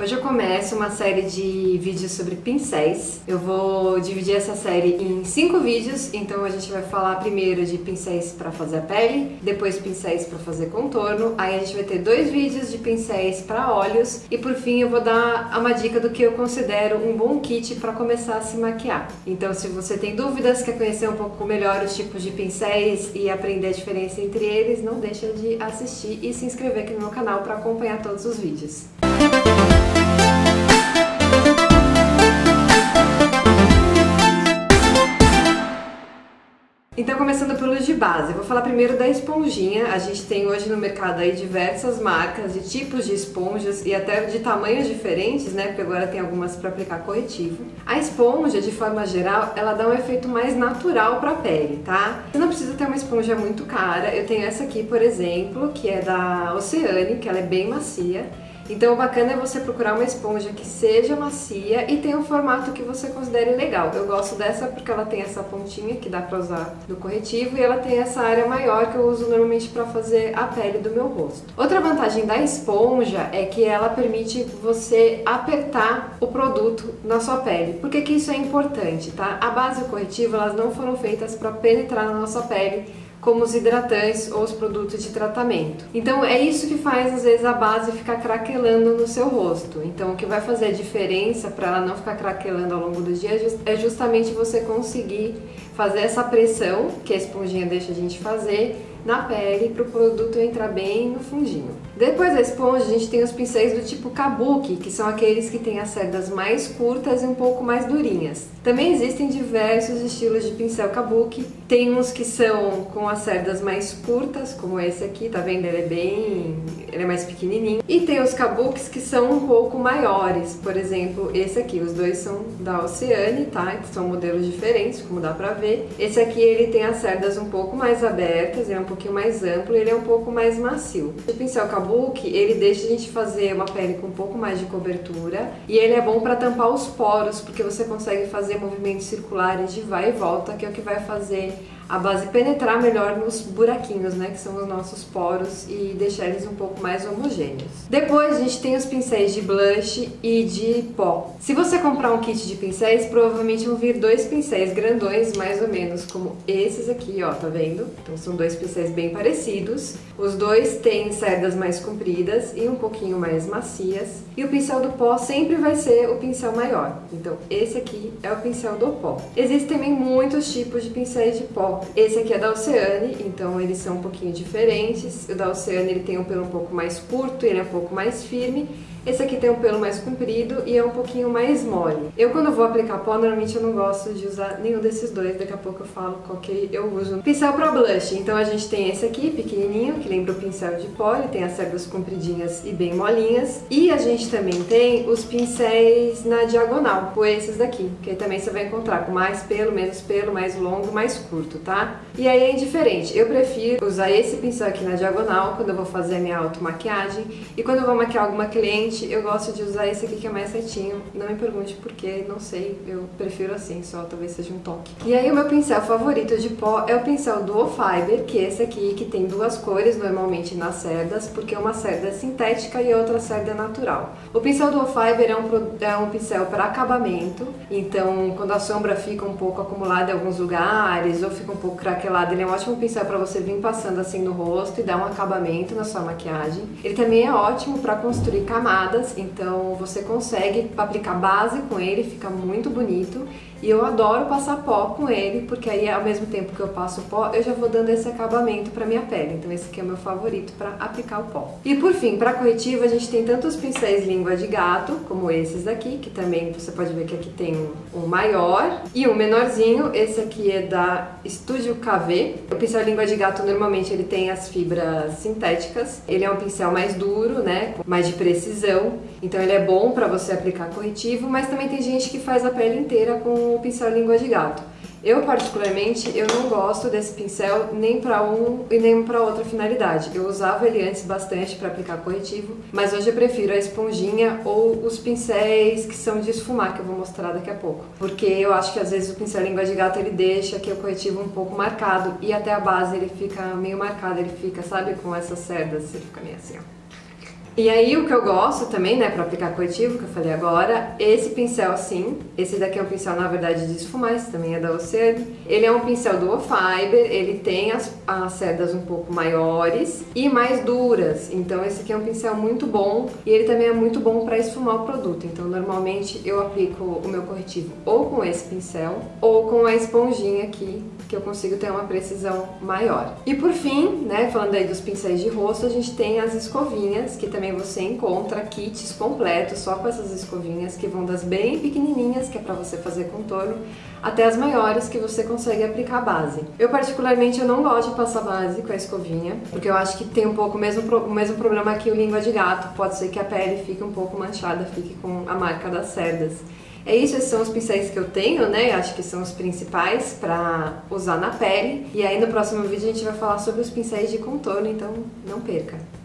Hoje eu começo uma série de vídeos sobre pincéis. Eu vou dividir essa série em 5 vídeos, então a gente vai falar primeiro de pincéis para fazer a pele, depois pincéis para fazer contorno, aí a gente vai ter 2 vídeos de pincéis para olhos e por fim eu vou dar uma dica do que eu considero um bom kit para começar a se maquiar. Então se você tem dúvidas, quer conhecer um pouco melhor os tipos de pincéis e aprender a diferença entre eles, não deixa de assistir e se inscrever aqui no meu canal para acompanhar todos os vídeos. Então, começando pelos de base, eu vou falar primeiro da esponjinha. A gente tem hoje no mercado aí diversas marcas e tipos de esponjas e até de tamanhos diferentes, né? Porque agora tem algumas para aplicar corretivo. A esponja, de forma geral, ela dá um efeito mais natural para a pele, tá? Você não precisa ter uma esponja muito cara. Eu tenho essa aqui, por exemplo, que é da Oceane, que ela é bem macia. Então o bacana é você procurar uma esponja que seja macia e tenha um formato que você considere legal. Eu gosto dessa porque ela tem essa pontinha que dá pra usar no corretivo e ela tem essa área maior que eu uso normalmente pra fazer a pele do meu rosto. Outra vantagem da esponja é que ela permite você apertar o produto na sua pele. Por que que isso é importante, tá? A base e o corretivo, elas não foram feitas pra penetrar na nossa pele como os hidratantes ou os produtos de tratamento. Então é isso que faz às vezes a base ficar craquelando no seu rosto. Então o que vai fazer a diferença para ela não ficar craquelando ao longo do dia é justamente você conseguir fazer essa pressão que a esponjinha deixa a gente fazer na pele para o produto entrar bem no fundinho. Depois da esponja a gente tem os pincéis do tipo kabuki, que são aqueles que têm as cerdas mais curtas e um pouco mais durinhas. Também existem diversos estilos de pincel kabuki. Tem uns que são com as cerdas mais curtas, como esse aqui, tá vendo? Ele é mais pequenininho. E tem os kabukis que são um pouco maiores, por exemplo, esse aqui. Os dois são da Oceane, tá? São modelos diferentes, como dá pra ver. Esse aqui ele tem as cerdas um pouco mais abertas, ele é um pouquinho mais amplo, ele é um pouco mais macio. O pincel kabuki, ele deixa a gente fazer uma pele com um pouco mais de cobertura e ele é bom para tampar os poros, porque você consegue fazer movimentos circulares de vai e volta, que é o que vai fazer a base penetrar melhor nos buraquinhos, né, que são os nossos poros, e deixar eles um pouco mais homogêneos. Depois a gente tem os pincéis de blush e de pó. Se você comprar um kit de pincéis, provavelmente vão vir 2 pincéis grandões, mais ou menos como esses aqui, ó, tá vendo? Então são 2 pincéis bem parecidos. Os dois têm cerdas mais compridas e um pouquinho mais macias. E o pincel do pó sempre vai ser o pincel maior. Então esse aqui é o pincel do pó. Existem também muitos tipos de pincéis de pó. Esse aqui é da Oceane, então eles são um pouquinho diferentes. O da Oceane ele tem um pelo um pouco mais curto, ele é um pouco mais firme. Esse aqui tem um pelo mais comprido e é um pouquinho mais mole. Eu quando vou aplicar pó, normalmente eu não gosto de usar nenhum desses dois, daqui a pouco eu falo qual que eu uso. Pincel para blush, então a gente tem esse aqui, pequenininho, que lembra o pincel de pó, ele tem as cerdas compridinhas e bem molinhas. E a gente também tem os pincéis na diagonal, ou esses daqui, que aí também você vai encontrar com mais pelo, menos pelo, mais longo, mais curto, tá? E aí é indiferente, eu prefiro usar esse pincel aqui na diagonal quando eu vou fazer a minha automaquiagem e quando eu vou maquiar alguma cliente, eu gosto de usar esse aqui que é mais retinho. Não me pergunte por quê, não sei, eu prefiro assim, só talvez seja um toque. E aí o meu pincel favorito de pó é o pincel Duo Fiber, que é esse aqui, que tem 2 cores normalmente nas cerdas, porque uma cerda é sintética e a outra cerda é natural. O pincel Duo Fiber é um pincel para acabamento, então quando a sombra fica um pouco acumulada em alguns lugares ou fica um pouco craquelada, ele é um ótimo pincel para você vir passando assim no rosto e dar um acabamento na sua maquiagem. Ele também é ótimo para construir camadas, então você consegue aplicar base com ele, fica muito bonito. E eu adoro passar pó com ele, porque aí ao mesmo tempo que eu passo pó, eu já vou dando esse acabamento pra minha pele. Então esse aqui é o meu favorito pra aplicar o pó. E por fim, pra corretivo a gente tem tanto os pincéis língua de gato, como esses daqui, que também você pode ver que aqui tem um maior e um menorzinho. Esse aqui é da Estúdio KV. O pincel língua de gato normalmente ele tem as fibras sintéticas. Ele é um pincel mais duro, né, mais de precisão. Então ele é bom pra você aplicar corretivo, mas também tem gente que faz a pele inteira com o pincel língua de gato. Eu particularmente, eu não gosto desse pincel nem para um e nem para outra finalidade. Eu usava ele antes bastante para aplicar corretivo, mas hoje eu prefiro a esponjinha ou os pincéis que são de esfumar, que eu vou mostrar daqui a pouco. Porque eu acho que às vezes o pincel língua de gato ele deixa aqui o corretivo um pouco marcado e até a base ele fica meio marcado, ele fica, sabe, com essas cerdas, ele fica meio assim, ó. E aí o que eu gosto também, né, para aplicar corretivo, que eu falei agora, esse pincel assim, esse daqui é um pincel na verdade de esfumar, esse também é da Oceane. Ele é um pincel dual fiber, ele tem as cerdas um pouco maiores e mais duras, então esse aqui é um pincel muito bom e ele também é muito bom para esfumar o produto. Então normalmente eu aplico o meu corretivo ou com esse pincel ou com a esponjinha aqui, que eu consigo ter uma precisão maior. E por fim, né, falando aí dos pincéis de rosto, a gente tem as escovinhas, que também você encontra kits completos só com essas escovinhas, que vão das bem pequenininhas, que é para você fazer contorno, até as maiores que você consegue aplicar base. Eu particularmente eu não gosto de passar base com a escovinha, porque eu acho que tem um pouco o mesmo problema que o língua de gato, pode ser que a pele fique um pouco manchada, fique com a marca das cerdas. É isso, esses são os pincéis que eu tenho, né? Acho que são os principais para usar na pele. E aí no próximo vídeo a gente vai falar sobre os pincéis de contorno, então não perca!